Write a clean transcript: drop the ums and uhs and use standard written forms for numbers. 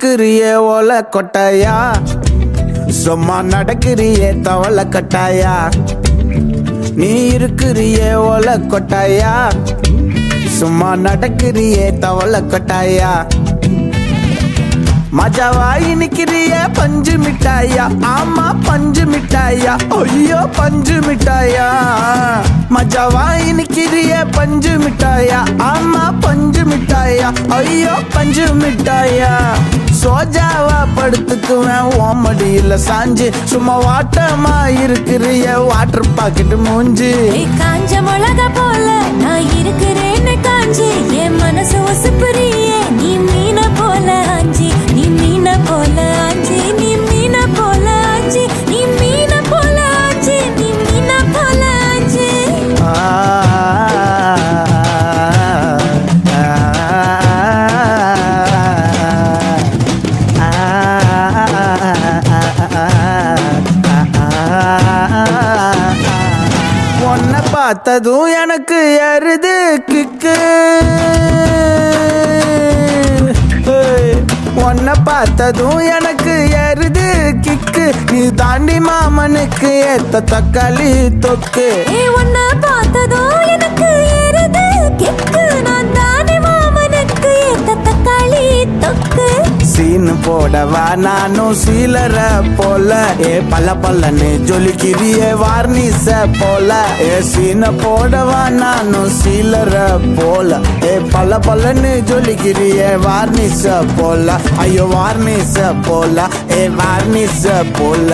இருக்கிறியே ஓல கொட்டாயா, சும்மா நடக்கிறியே தவள கட்டாயா. நீ இருக்கிறியே ஓல கொட்டாயா, சும்மா நடக்கிறியே தவள கொட்டாயா. மஜாவாய் நிக்கிறிய பஞ்சு மிட்டாயா, ஆமா பஞ்சு மிட்டாயா, ஐயோ பஞ்சு மிட்டாயா. மஜாவாய் நிக்கிறிய பஞ்சு மிட்டாயா, ஆமா பஞ்சு மிட்டாயா, ஐயோ பஞ்சு மிட்டாயா. சோஜாவா படுத்துக்குவேன் ஓமடியில சாஞ்சு, சும்மா வாட்டமா இருக்கிறிய வாட்டர் பாக்கெட் மூஞ்சி. காஞ்ச மிளகா போல நான் இருக்கிறேன்னு காஞ்சி, என் மனசு ஒசுப்புறியே நீ மீன போல ஆஞ்சி, நீ மீன போல ஆஞ்சி, நீ மீன போல ஆஞ்சி, நீ மீன போல ஆஞ்சி, நீ மீன போல ஆஞ்சி. உன்னை பார்த்ததும் எனக்கு எருது கிக்கு, உன்னை பார்த்ததும் எனக்கு எருது கிக்கு. நீ தாண்டி மாமனுக்கு ஏத்த தக்காளி தொக்கு. உன்னை பார்த்ததோ எனக்கு ஏறுது கிக்கு, நான் தானே மாமனுக்கு ஏத்த தக்காளி தொக்கு. சீனு போடவா நானும் சீலர போல, பல்ல பல்லன்னு ஜொலிக்கிறியே வார்னிச போல. சீன போடவா நானும் சீலர போல, பல்ல பல்லன்னு ஜொலிக்கிறியே வார்னிச போல. ஐயோ வார்னிச போல, வார்னிச போல.